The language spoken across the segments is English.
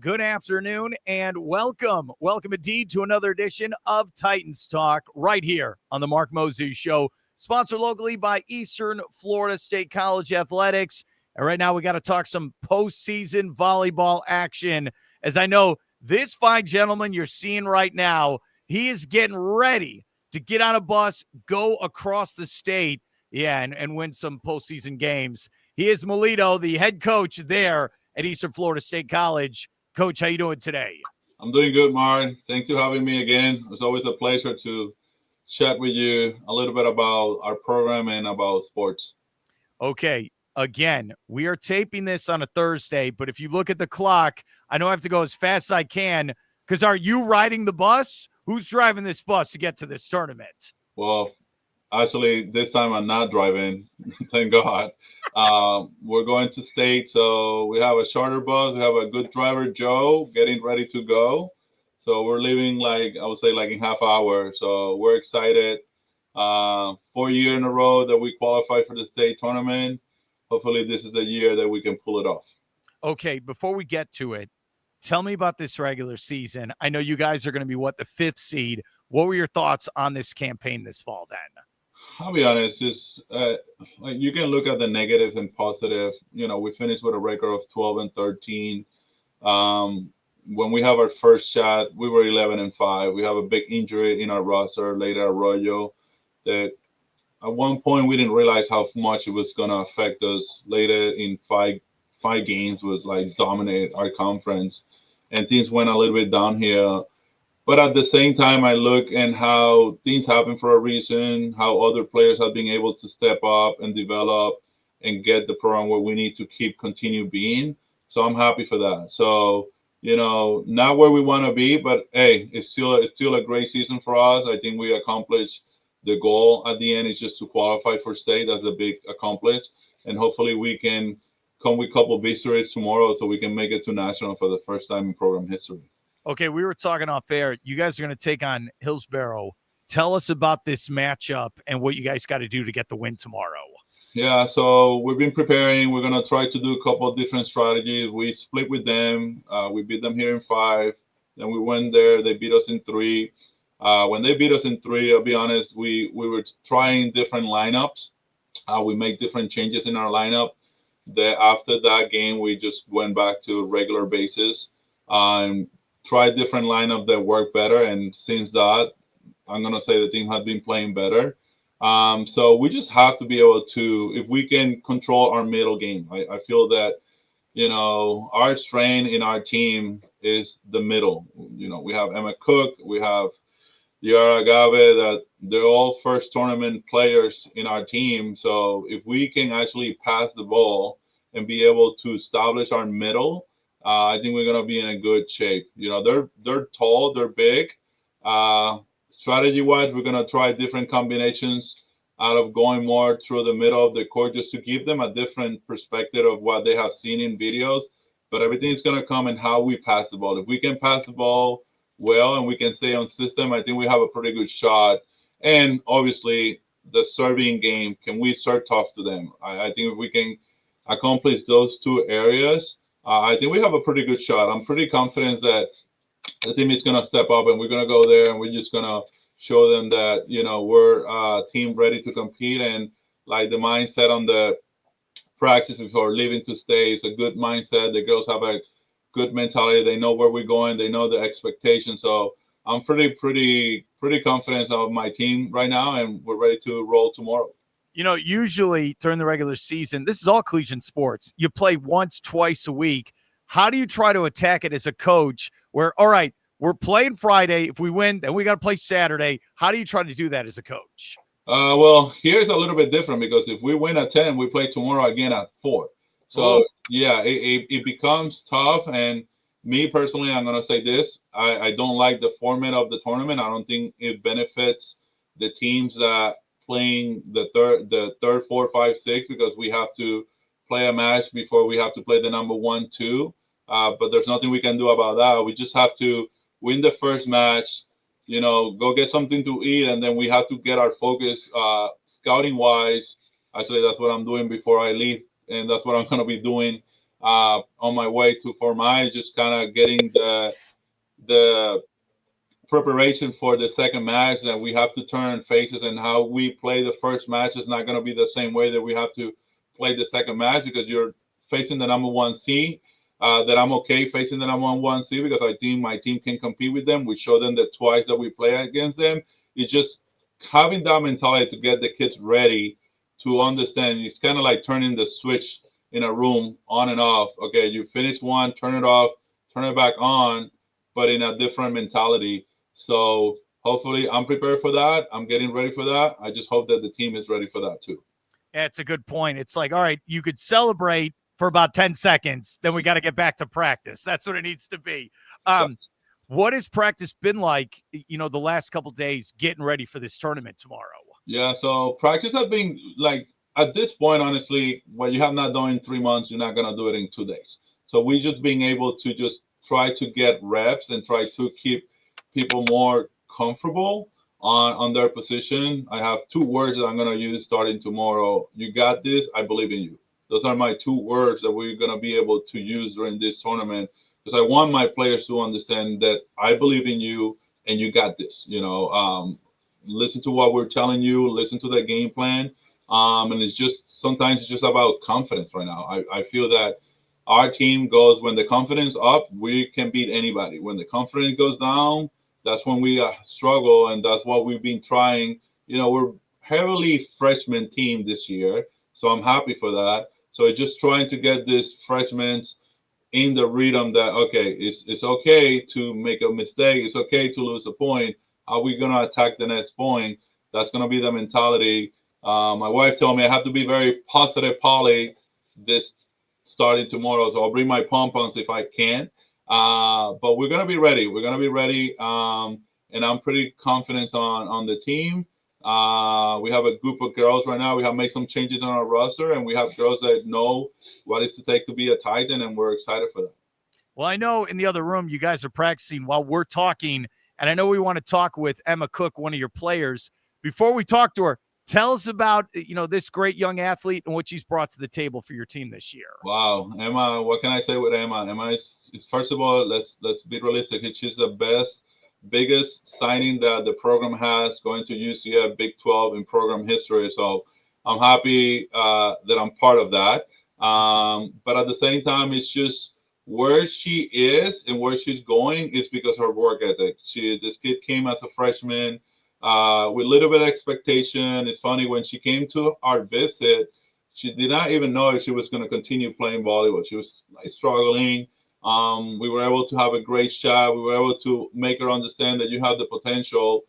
Good afternoon and welcome. Welcome indeed to another edition of Titans Talk right here on the Mark Moses Show, sponsored locally by Eastern Florida State College Athletics. And right now we got to talk some postseason volleyball action, as I know this fine gentleman you're seeing right now, he is getting ready to get on a bus, go across the state, and win some postseason games. He is Melito, the head coach there at Eastern Florida State College. Coach, how you doing today? I'm doing good, Mark. Thank you for having me again. It's always a pleasure to chat with you a little bit about our program and about sports. Okay, again, we are taping this on a Thursday, but if you look at the clock, I know I have to go as fast as I can, because are you riding the bus? Who's driving this bus to get to this tournament? Well, actually, this time I'm not driving, thank God. We're going to state, so we have a charter bus. We have a good driver, Joe, getting ready to go. So we're leaving, I would say, in half hour. So we're excited. 4 years in a row that we qualify for the state tournament. Hopefully, this is the year that we can pull it off. Okay, before we get to it, tell me about this regular season. I know you guys are going to be, the fifth seed. What were your thoughts on this campaign this fall then? I'll be honest, it's you can look at the negative and positive. We finished with a record of 12 and 13. When we have our first shot, we were 11-5. We have a big injury in our roster, later Arroyo, that at one point we didn't realize how much it was going to affect us. Later in five games would dominate our conference, and things went a little bit downhill. But at the same time, I look at how things happen for a reason, how other players have been able to step up and develop and get the program where we need to continue being. So I'm happy for that. So, not where we want to be, but hey, it's still a great season for us. I think we accomplished the goal at the end is just to qualify for state. That's a big accomplishment. And hopefully we can come with a couple of victories tomorrow so we can make it to national for the first time in program history. Okay, we were talking off air. You guys are going to take on Hillsborough. Tell us about this matchup and what you guys got to do to get the win tomorrow. Yeah, so we've been preparing. We're going to try to do a couple of different strategies. We split with them. We beat them here in 5. Then we went there. They beat us in 3. When they beat us in 3, I'll be honest, we were trying different lineups. We make different changes in our lineup. After that game, we just went back to regular basis. Try different lineup that work better, and since that, I'm gonna say the team has been playing better. So we just have to be able to, if we can control our middle game. I feel that our strength in our team is the middle. We have Emma Cook, we have Yara Agave, that they're all first tournament players in our team. So if we can actually pass the ball and be able to establish our middle, I think we're gonna be in a good shape. They're tall, they're big. Strategy-wise, we're gonna try different combinations out of going more through the middle of the court just to give them a different perspective of what they have seen in videos. But everything's gonna come in how we pass the ball. If we can pass the ball well and we can stay on system, I think we have a pretty good shot. And obviously, the serving game, can we serve tough to them? I think if we can accomplish those two areas, I think we have a pretty good shot. I'm pretty confident that the team is going to step up and we're going to go there and we're just going to show them that, we're a team ready to compete. And the mindset on the practice before leaving to stay is a good mindset. The girls have a good mentality. They know where we're going. They know the expectations. So I'm pretty confident of my team right now, and we're ready to roll tomorrow. Usually during the regular season, this is all collegiate sports. You play once, twice a week. How do you try to attack it as a coach where, all right, we're playing Friday. If we win, then we got to play Saturday. How do you try to do that as a coach? Well, here's a little bit different because if we win at 10, we play tomorrow again at 4. So, yeah, it becomes tough. And me personally, I'm going to say this. I don't like the format of the tournament. I don't think it benefits the teams that playing the third, 4, 5, 6, because we have to play a match before we have to play the number 1, 2. But there's nothing we can do about that. We just have to win the first match, go get something to eat, and then we have to get our focus scouting wise. Actually, that's what I'm doing before I leave, and that's what I'm going to be doing on my way to Fort Myers, just kind of getting the preparation for the second match, that we have to turn faces, and how we play the first match is not going to be the same way that we have to play the second match, because you're facing the number one seed. That I'm okay facing the number one seed, because I think my team can compete with them. We show them that twice that we play against them. It's just having that mentality to get the kids ready to understand. It's kind of like turning the switch in a room on and off. Okay, you finish one, turn it off, turn it back on, but in a different mentality. So hopefully I'm prepared for that. I'm getting ready for that. I just hope that the team is ready for that too. Yeah, it's a good point. It's like, all right, you could celebrate for about 10 seconds, then we got to get back to practice. That's what it needs to be. What has practice been like, the last couple of days getting ready for this tournament tomorrow? Yeah, so practice has been like, at this point, honestly, what you have not done in 3 months, you're not going to do it in 2 days. So we just being able to just try to get reps and try to keep people more comfortable on their position. I have 2 words that I'm going to use starting tomorrow. You got this. I believe in you. Those are my 2 words that we're going to be able to use during this tournament, because I want my players to understand that I believe in you and you got this. Listen to what we're telling you, listen to the game plan. And it's just, sometimes it's just about confidence right now. I feel that our team goes, when the confidence up, we can beat anybody. When the confidence goes down, that's when we struggle, and that's what we've been trying. We're heavily freshman team this year, so I'm happy for that. So it's just trying to get this freshmen in the rhythm that, okay, it's okay to make a mistake. It's okay to lose a point. How are we going to attack the next point? That's going to be the mentality. My wife told me I have to be very positive, Polly, this starting tomorrow. So I'll bring my pom-poms if I can. But we're going to be ready. We're going to be ready. And I'm pretty confident on the team. We have a group of girls right now. We have made some changes on our roster, and we have girls that know what it's to take to be a Titan, and we're excited for that. Well, I know in the other room you guys are practicing while we're talking, and I know we want to talk with Emma Cook, one of your players. Before we talk to her, tell us about this great young athlete and what she's brought to the table for your team this year. Wow, Emma! What can I say with Emma? Emma is first of all, let's be realistic. She's the biggest signing that the program has, going to UCF Big 12 in program history. So I'm happy that I'm part of that. But at the same time, it's just where she is and where she's going is because of her work ethic. This kid came as a freshman with a little bit of expectation. It's funny, when she came to our visit, she did not even know if she was going to continue playing volleyball. She was struggling. We were able to have a great shot. We were able to make her understand that you have the potential.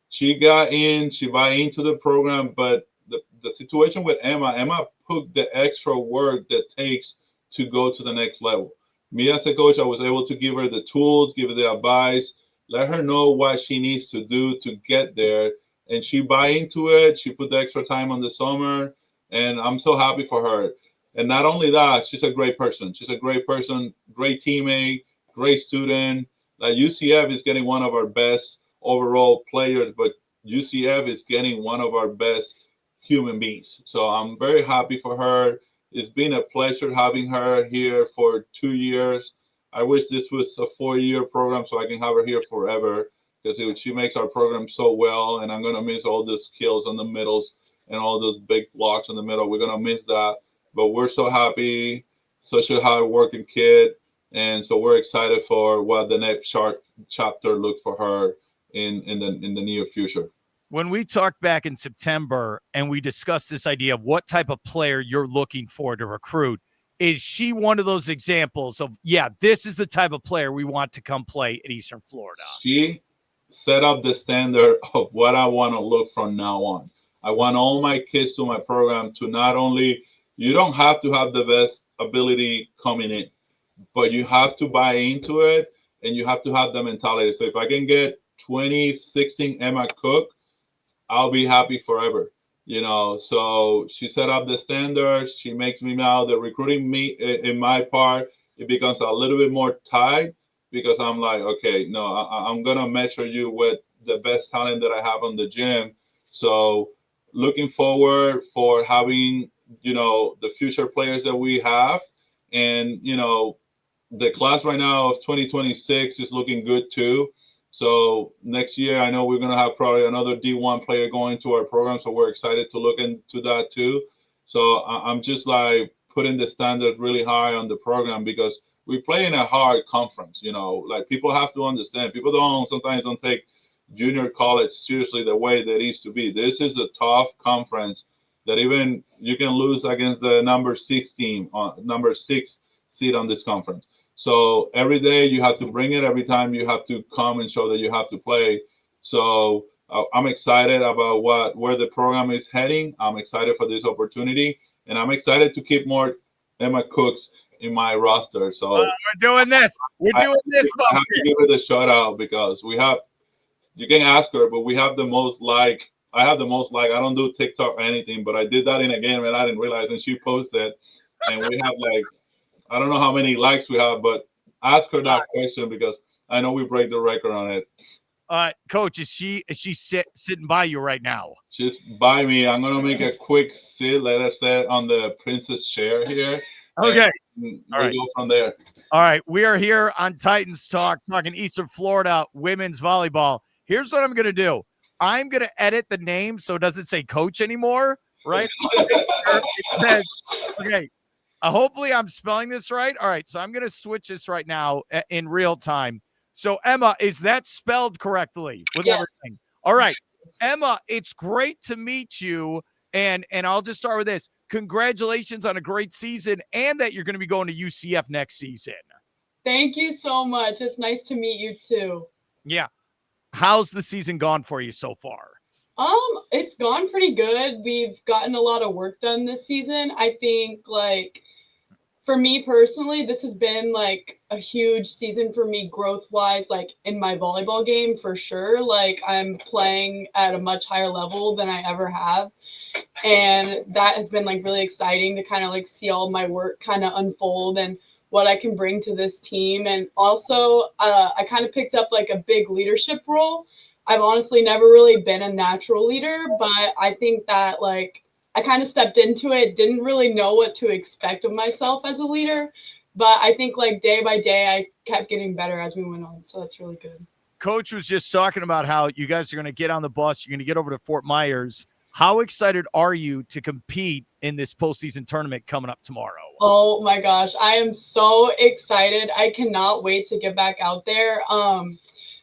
She got in, she bought into the program, but the situation with Emma put the extra work that takes to go to the next level. Me as a coach, I was able to give her the tools, give her the advice, let her know what she needs to do to get there. And she buy into it. She put the extra time on the summer, and I'm so happy for her. And not only that, she's a great person. She's a great person, great teammate, great student. UCF is getting one of our best overall players, but UCF is getting one of our best human beings. So I'm very happy for her. It's been a pleasure having her here for 2 years. I wish this was a 4-year program so I can have her here forever, because she makes our program so well, and I'm going to miss all the skills on the middles and all those big blocks in the middle. We're going to miss that. But we're so happy, such a hard-working kid, and so we're excited for what the next chapter looks for her in the near future. When we talked back in September and we discussed this idea of what type of player you're looking for to recruit, is she one of those examples of, yeah, this is the type of player we want to come play at Eastern Florida? She set up the standard of what I want to look from now on. I want all my kids to my program to not only, you don't have to have the best ability coming in, but you have to buy into it, and you have to have the mentality. So if I can get 2016 Emma Cook, I'll be happy forever. So she set up the standards. She makes me now the recruiting me in my part. It becomes a little bit more tight, because I'm like, okay, no, I'm going to measure you with the best talent that I have on the gym. So looking forward for having, the future players that we have, And, the class right now of 2026 is looking good too. So next year, I know we're going to have probably another D1 player going to our program. So we're excited to look into that too. So I'm just like putting the standard really high on the program because we play in a hard conference. Like people have to understand. People sometimes don't take junior college seriously the way that it needs to be. This is a tough conference that even you can lose against the number 6 team, number 6 seed on this conference. So every day you have to bring it. Every time you have to come and show that you have to play. So I'm excited about where the program is heading. I'm excited for this opportunity, and I'm excited to keep more Emma Cooks in my roster. So we're doing this. I have to give it a shout out because you can ask her, but we have the most like. I have the most like. I don't do TikTok or anything, but I did that in a game and I didn't realize, and she posted, and we have like. I don't know how many likes we have, but ask her that question because I know we break the record on it. Coach, is she sitting by you right now? She's by me. I'm gonna make a quick sit. Let her sit on the princess chair here. Okay, we'll go from there. All right, we are here on Titans Talk, talking Eastern Florida women's volleyball. Here's what I'm gonna do. I'm gonna edit the name so it doesn't say coach anymore, right? Okay. Hopefully I'm spelling this right. All right, so I'm going to switch this right now in real time. So, Emma, is that spelled correctly with everything? All right. Emma, it's great to meet you, and I'll just start with this. Congratulations on a great season and that you're going to be going to UCF next season. Thank you so much. It's nice to meet you, too. Yeah. How's the season gone for you so far? It's gone pretty good. We've gotten a lot of work done this season. I think, for me personally, this has been like a huge season for me growth-wise, like in my volleyball game for sure. Like I'm playing at a much higher level than I ever have. And that has been like really exciting to kind of like see all my work kind of unfold and what I can bring to this team. And also I kind of picked up like a big leadership role. I've honestly never really been a natural leader, but I think that like I kind of stepped into it, didn't really know what to expect of myself as a leader. But I think like day by day, I kept getting better as we went on. So that's really good. Coach was just talking about how you guys are going to get on the bus. You're going to get over to Fort Myers. How excited are you to compete in this postseason tournament coming up tomorrow? Oh my gosh, I am so excited. I cannot wait to get back out there.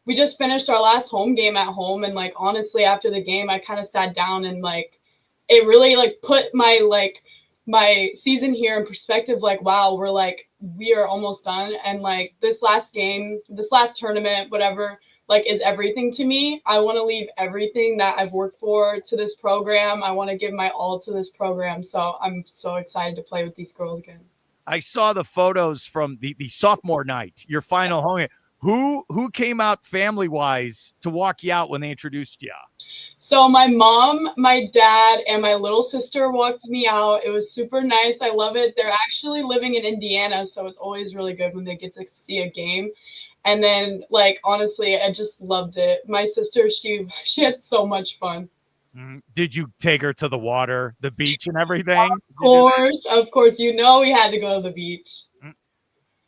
We just finished our last home game at home. And like, honestly, after the game, I kind of sat down and like, it really like put my season here in perspective. Like, wow, we are almost done. And like this last game, this last tournament, whatever, like is everything to me. I want to leave everything that I've worked for to this program. I want to give my all to this program. So I'm so excited to play with these girls again. I saw the photos from the sophomore night, your final home. Who came out family-wise to walk you out when they introduced you? So my mom, my dad, and my little sister walked me out. It was super nice. I love it. They're actually living in Indiana, so it's always really good when they get to see a game. And then, like, honestly, I just loved it. My sister, she had so much fun. Did you take her to the water, the beach, and everything? Of course. You know we had to go to the beach.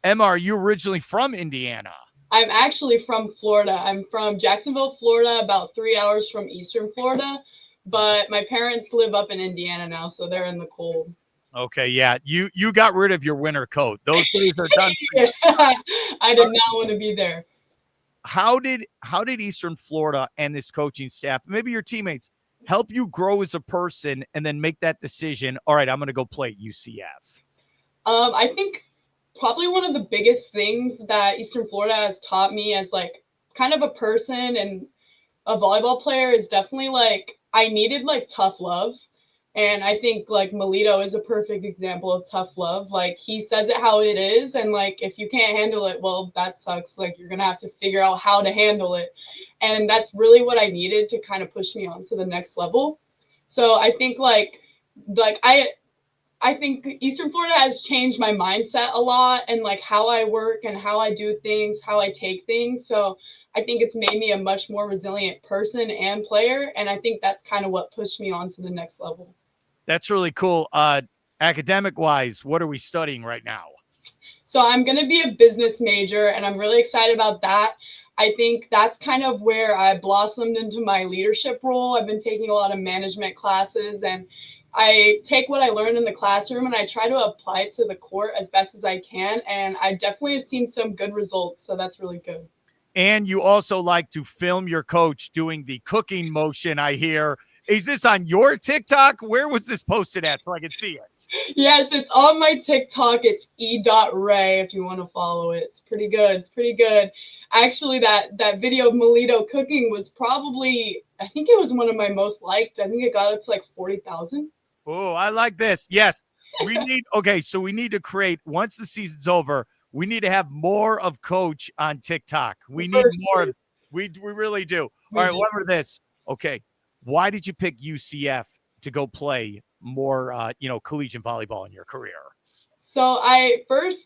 Emma, are you originally from Indiana? I'm actually from Florida. I'm from Jacksonville, Florida, about 3 hours from Eastern Florida. But my parents live up in Indiana now, so they're in the cold. Okay, yeah. You got rid of your winter coat. Those days are done. Yeah, I did not want to be there. How did Eastern Florida and this coaching staff, maybe your teammates, help you grow as a person and then make that decision? All right, I'm going to go play at UCF. I think probably one of the biggest things that Eastern Florida has taught me as like kind of a person and a volleyball player is definitely like I needed like tough love. And I think like Melito is a perfect example of tough love. Like he says it how it is. And like, if you can't handle it, well, that sucks. Like you're going to have to figure out how to handle it. And that's really what I needed to kind of push me on to the next level. So I think I think Eastern Florida has changed my mindset a lot and like how I work and how I do things, how I take things. So I think it's made me a much more resilient person and player. And I think that's kind of what pushed me on to the next level. That's really cool. Academic wise, what are we studying right now? So I'm going to be a business major, and I'm really excited about that. I think that's kind of where I blossomed into my leadership role. I've been taking a lot of management classes, and I take what I learned in the classroom and I try to apply it to the court as best as I can. And I definitely have seen some good results. So that's really good. And you also like to film your coach doing the cooking motion, I hear. Is this on your TikTok? Where was this posted at so I can see it? Yes, it's on my TikTok. It's e.ray if you want to follow it. It's pretty good. It's pretty good. Actually, that video of Melito cooking was probably, I think it was one of my most liked. I think it got up to like 40,000. Oh, I like this. Yes. We need, okay, so we need to create, once the season's over, we need to have more of Coach on TikTok. We need more. We really do. All right, remember this. Okay, why did you pick UCF to go play more, collegiate volleyball in your career? So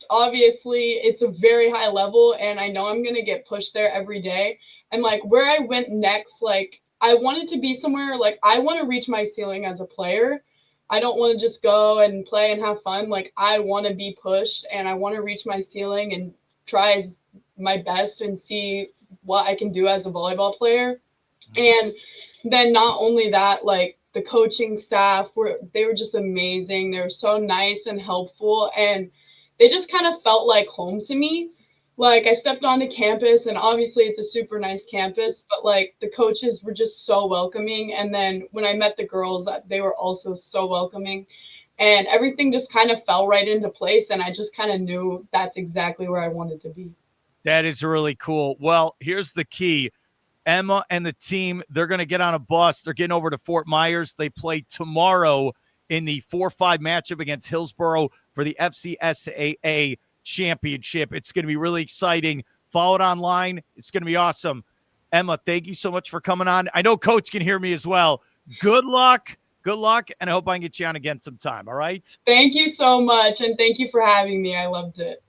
obviously, it's a very high level, and I know I'm going to get pushed there every day. And, like, where I went next, like, I wanted to be somewhere, like, I want to reach my ceiling as a player. I don't want to just go and play and have fun. Like, I want to be pushed, and I want to reach my ceiling and try my best and see what I can do as a volleyball player. And then not only that, like, the coaching staff they were just amazing. They were so nice and helpful, and they just kind of felt like home to me. Like, I stepped onto campus, and obviously it's a super nice campus, but like the coaches were just so welcoming. And then when I met the girls, they were also so welcoming, and everything just kind of fell right into place. And I just kind of knew that's exactly where I wanted to be. That is really cool. Well, here's the key. Emma and the team, they're going to get on a bus. They're getting over to Fort Myers. They play tomorrow in the 4-5 matchup against Hillsborough for the FCSAA Championship. It's going to be really exciting. Follow it online. It's going to be awesome. Emma, thank you so much for coming on. I know Coach can hear me as well. Good luck. Good luck, and I hope I can get you on again sometime, all right? Thank you so much, and thank you for having me. I loved it.